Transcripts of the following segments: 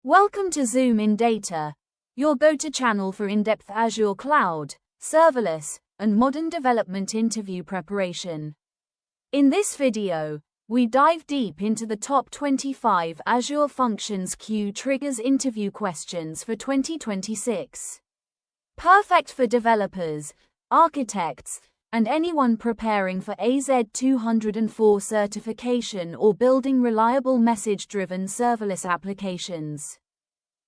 Welcome to ZoomInData, your go-to channel for in-depth Azure Cloud, Serverless, and modern development interview preparation. In this video, we dive deep into the top 25 Azure Functions queue triggers interview questions for 2026. Perfect for developers, architects, and anyone preparing for AZ-204 certification or building reliable message-driven serverless applications.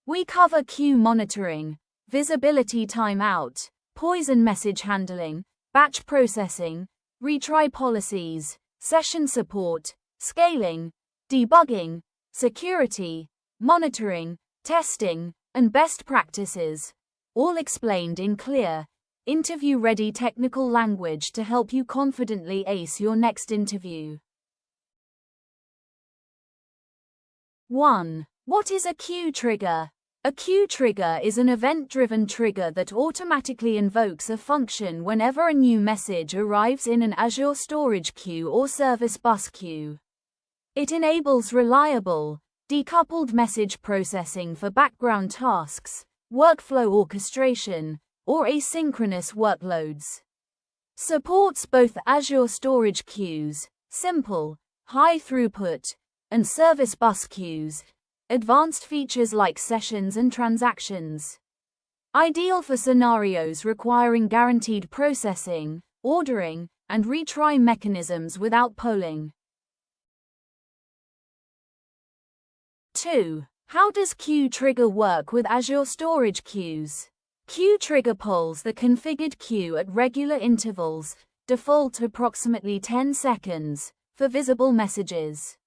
We cover queue monitoring, visibility timeout, poison message handling, batch processing, retry policies, session support, scaling, debugging, security, monitoring, testing, and best practices, all explained in clear, interview-ready technical language to help you confidently ace your next interview. 1. What is a queue trigger? A queue trigger is an event-driven trigger that automatically invokes a function whenever a new message arrives in an Azure storage queue or service bus queue. It enables reliable, decoupled message processing for background tasks, workflow orchestration, or asynchronous workloads. Supports both Azure storage queues, simple, high throughput, and service bus queues, advanced features like sessions and transactions. Ideal for scenarios requiring guaranteed processing, ordering, and retry mechanisms without polling. 2. How does queue trigger work with Azure storage queues? Queue trigger polls the configured queue at regular intervals, default approximately 10 seconds, for visible messages.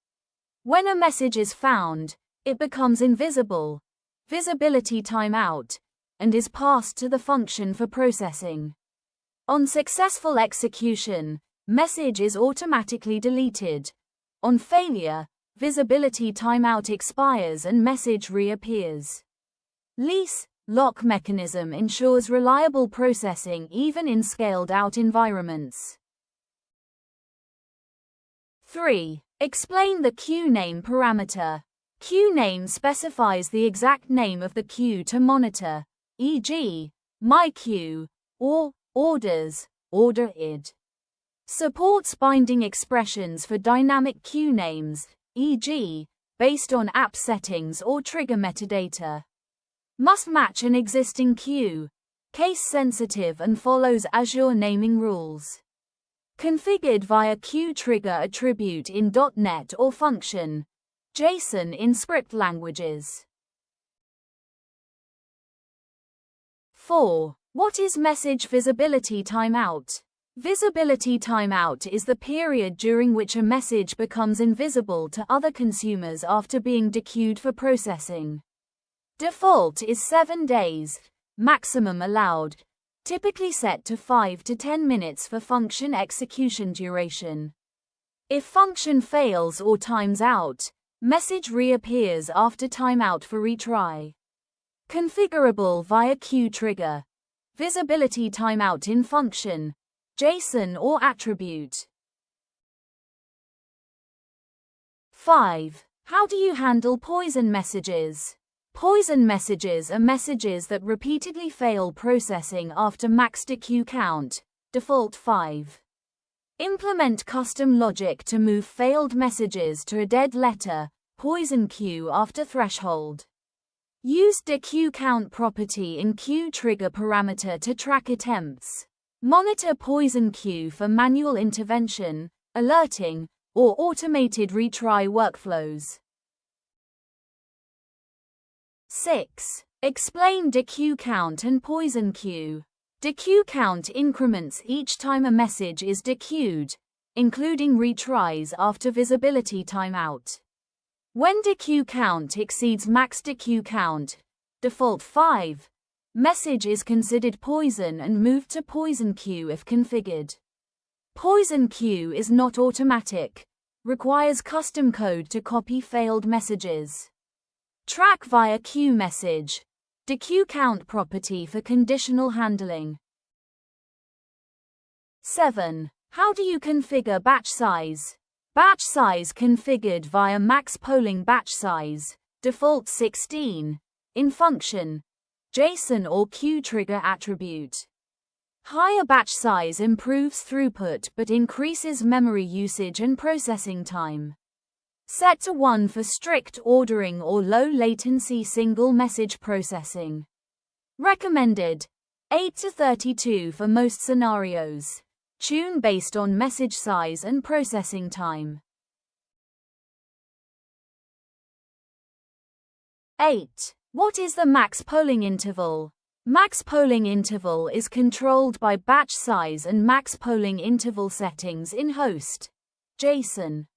When a message is found, it becomes invisible, visibility timeout, and is passed to the function for processing. On successful execution, message is automatically deleted. On failure, visibility timeout expires and message reappears. Lease lock mechanism ensures reliable processing even in scaled-out environments. 3. Explain the queue name parameter. Queue name specifies the exact name of the queue to monitor, e.g., my queue, or orders, order id. Supports binding expressions for dynamic queue names, e.g., based on app settings or trigger metadata. Must match an existing queue, case-sensitive and follows Azure naming rules. Configured via queue trigger attribute in .NET or function, JSON in script languages. 4. What is message visibility timeout? Visibility timeout is the period during which a message becomes invisible to other consumers after being dequeued for processing. Default is 7 days, maximum allowed, typically set to 5 to 10 minutes for function execution duration. If function fails or times out, message reappears after timeout for retry. Configurable via queue trigger. Visibility timeout in function, JSON or attribute. 5. How do you handle poison messages? Poison messages are messages that repeatedly fail processing after max dequeue count, default 5. Implement custom logic to move failed messages to a dead letter, poison queue after threshold. Use dequeue count property in queue trigger parameter to track attempts. Monitor poison queue for manual intervention, alerting, or automated retry workflows. 6. Explain dequeue count and poison queue. Dequeue count increments each time a message is dequeued, including retries after visibility timeout. When dequeue count exceeds max dequeue count, default 5, message is considered poison and moved to poison queue if configured. Poison queue is not automatic, requires custom code to copy failed messages. Track via queue message. Dequeue count property for conditional handling. 7. How do you configure batch size? Batch size configured via max polling batch size, default 16. In function, JSON or queue trigger attribute. Higher batch size improves throughput but increases memory usage and processing time. Set to 1 for strict ordering or low latency single message processing. Recommended 8 to 32 for most scenarios. Tune based on message size and processing time. 8. What is the max polling interval? Max polling interval is controlled by batch size and max polling interval settings in host JSON.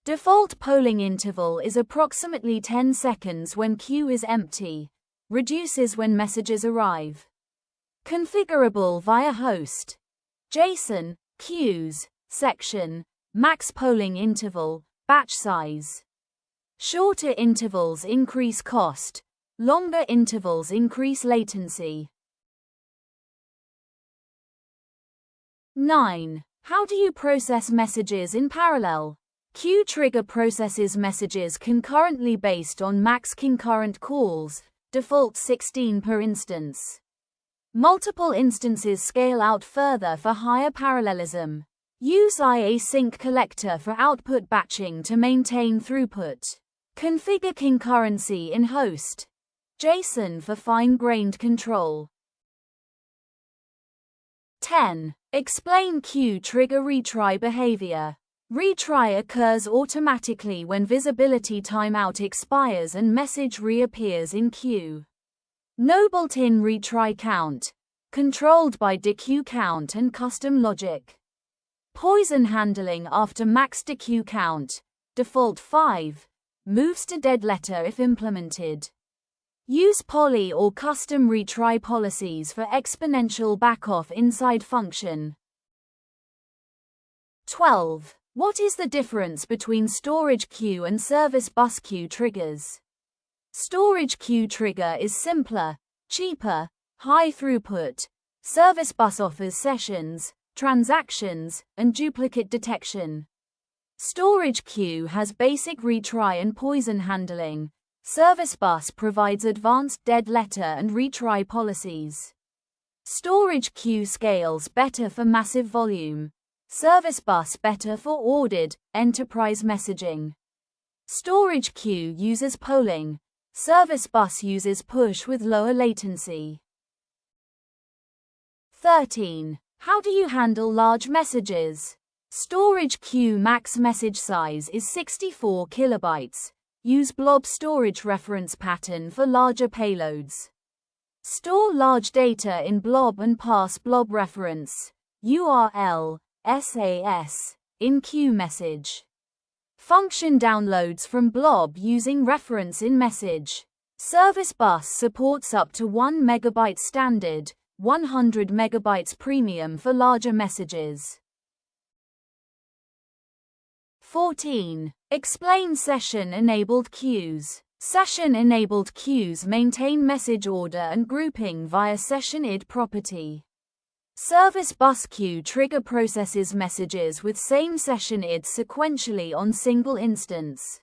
Default polling interval is approximately 10 seconds when queue is empty, reduces when messages arrive. Configurable via host JSON, queues, section, max polling interval, batch size. Shorter intervals increase cost, longer intervals increase latency. 9. How do you process messages in parallel? Queue trigger processes messages concurrently based on max concurrent calls, default 16 per instance. Multiple instances scale out further for higher parallelism. Use IA sync collector for output batching to maintain throughput. Configure concurrency in host JSON for fine-grained control. 10. Explain queue trigger retry behavior. Retry occurs automatically when visibility timeout expires and message reappears in queue. No built-in retry count, controlled by dequeue count and custom logic. Poison handling after max dequeue count, default 5, moves to dead letter if implemented. Use poly or custom retry policies for exponential backoff inside function. 12. What is the difference between storage queue and service bus queue triggers? Storage queue trigger is simpler, cheaper, high throughput. Service bus offers sessions, transactions, and duplicate detection. Storage queue has basic retry and poison handling. Service bus provides advanced dead letter and retry policies. Storage queue scales better for massive volume. Service bus better for ordered, enterprise messaging. Storage queue uses polling. Service bus uses push with lower latency. 13. How do you handle large messages? Storage queue max message size is 64 kilobytes. Use blob storage reference pattern for larger payloads. Store large data in blob and pass blob reference URL SAS in queue message. Function downloads from blob using reference in message. Service bus supports up to 1 megabyte standard, 100 megabytes premium for larger messages. 14. Explain session-enabled queues. Session-enabled queues maintain message order and grouping via session-id property. Service bus queue trigger processes messages with same session-id sequentially on single instance.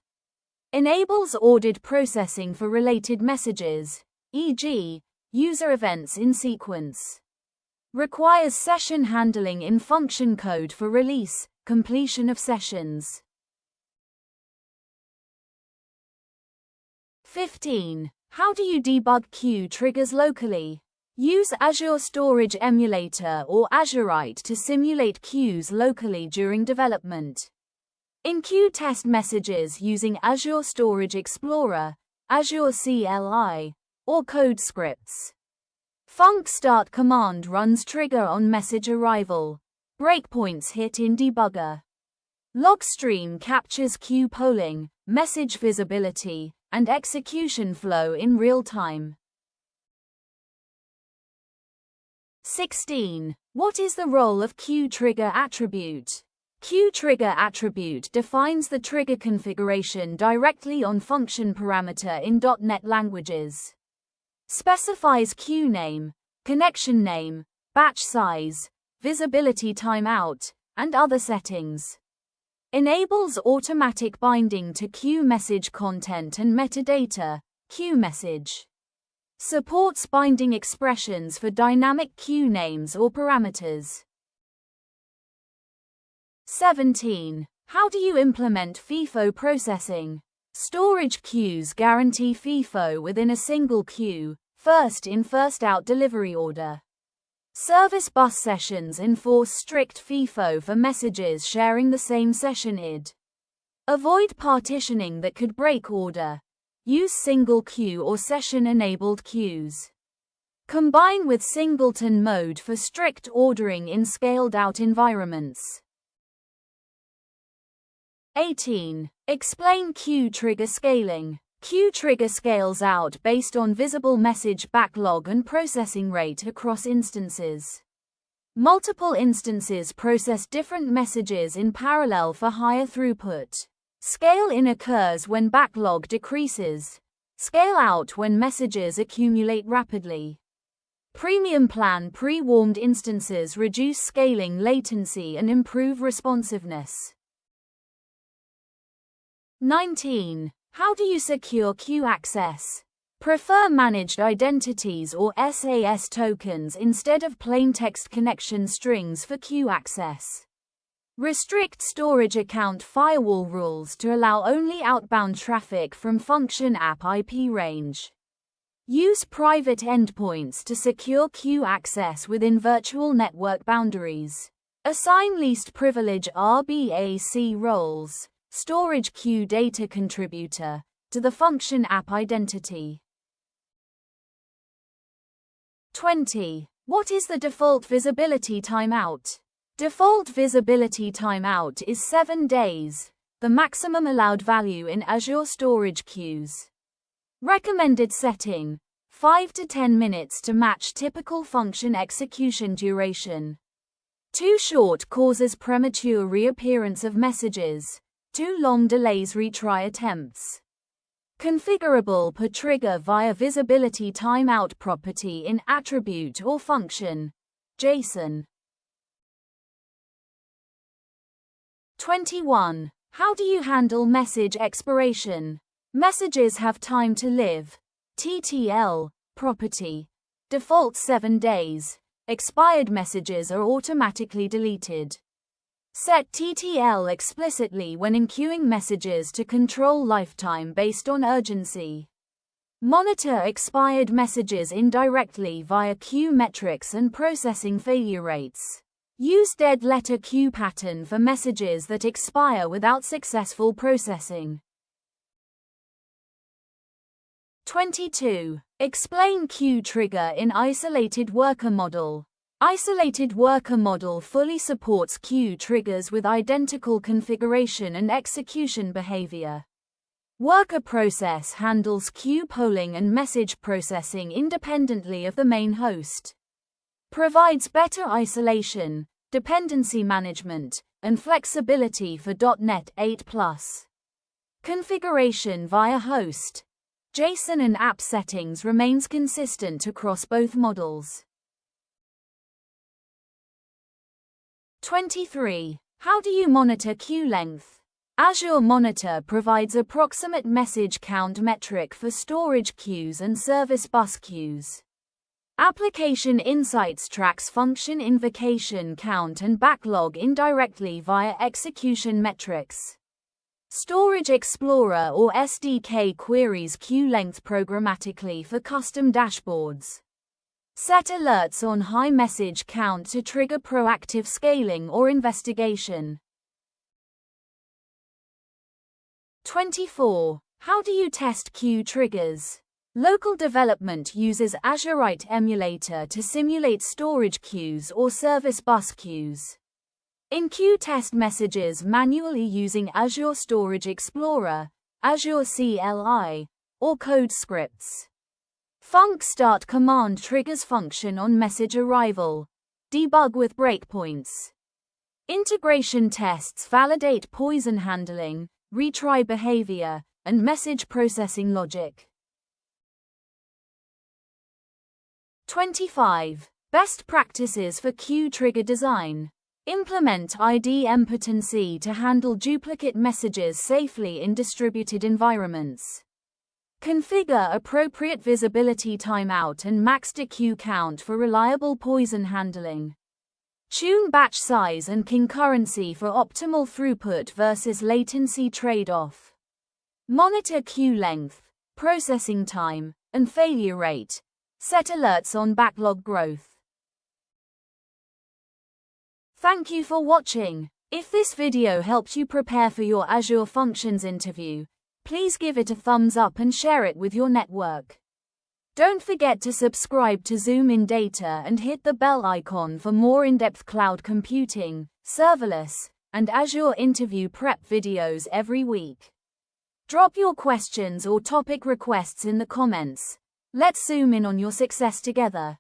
Enables ordered processing for related messages, e.g., user events in sequence. Requires session handling in function code for release, completion of sessions. 15. How do you debug queue triggers locally? Use Azure Storage Emulator or Azurite to simulate queues locally during development. In-queue test messages using Azure Storage Explorer, Azure CLI, or code scripts. Func start command runs trigger on message arrival. Breakpoints hit in debugger. Logstream captures queue polling, message visibility, and execution flow in real time. 16. What is the role of queue trigger attribute? Queue trigger attribute defines the trigger configuration directly on function parameter in .NET languages. Specifies queue name, connection name, batch size, visibility timeout, and other settings. Enables automatic binding to queue message content and metadata, queue message. Supports binding expressions for dynamic queue names or parameters. 17. How do you implement FIFO processing? Storage queues guarantee FIFO within a single queue, first in first out delivery order. Service bus sessions enforce strict FIFO for messages sharing the same session ID. Avoid partitioning that could break order. Use single queue or session-enabled queues. Combine with singleton mode for strict ordering in scaled-out environments. 18. Explain queue trigger scaling. Queue trigger scales out based on visible message backlog and processing rate across instances. Multiple instances process different messages in parallel for higher throughput. Scale in occurs when backlog decreases. Scale out when messages accumulate rapidly. Premium plan pre-warmed instances reduce scaling latency and improve responsiveness. 19. How do you secure queue access? Prefer managed identities or SAS tokens instead of plain text connection strings for queue access. Restrict storage account firewall rules to allow only outbound traffic from function app IP range. Use private endpoints to secure queue access within virtual network boundaries. Assign least privilege RBAC roles, storage queue data contributor, to the function app identity. 20. What is the default visibility timeout? Default visibility timeout is 7 days, the maximum allowed value in Azure storage queues. Recommended setting: 5 to 10 minutes to match typical function execution duration. Too short causes premature reappearance of messages. Too long delays retry attempts. Configurable per trigger via visibility timeout property in attribute or function. JSON. 21. How do you handle message expiration? Messages have time to live. TTL, property. Default 7 days. Expired messages are automatically deleted. Set TTL explicitly when enqueuing messages to control lifetime based on urgency. Monitor expired messages indirectly via queue metrics and processing failure rates. Use dead letter queue pattern for messages that expire without successful processing. 22. Explain queue trigger in isolated worker model. Isolated worker model fully supports queue triggers with identical configuration and execution behavior. Worker process handles queue polling and message processing independently of the main host. Provides better isolation, dependency management, and flexibility for .NET 8+. Configuration via host. JSON and app settings remains consistent across both models. 23. How do you monitor queue length? Azure Monitor provides approximate message count metric for storage queues and service bus queues. Application Insights tracks function invocation count and backlog indirectly via execution metrics. Storage Explorer or SDK queries queue length programmatically for custom dashboards. Set alerts on high message count to trigger proactive scaling or investigation. 24. How do you test queue triggers? Local development uses Azurite emulator to simulate storage queues or service bus queues. In-queue test messages manually using Azure Storage Explorer, Azure CLI, or code scripts. Func start command triggers function on message arrival. Debug with breakpoints. Integration tests validate poison handling, retry behavior, and message processing logic. 25. Best practices for queue trigger design. Implement idempotency to handle duplicate messages safely in distributed environments. Configure appropriate visibility timeout and maxed queue count for reliable poison handling. Tune batch size and concurrency for optimal throughput versus latency trade-off. Monitor queue length, processing time, and failure rate. Set alerts on backlog growth. Thank you for watching. If this video helped you prepare for your Azure Functions interview, please give it a thumbs up and share it with your network. Don't forget to subscribe to ZoomInData and hit the bell icon for more in-depth cloud computing, serverless, and Azure interview prep videos every week. Drop your questions or topic requests in the comments. Let's zoom in on your success together.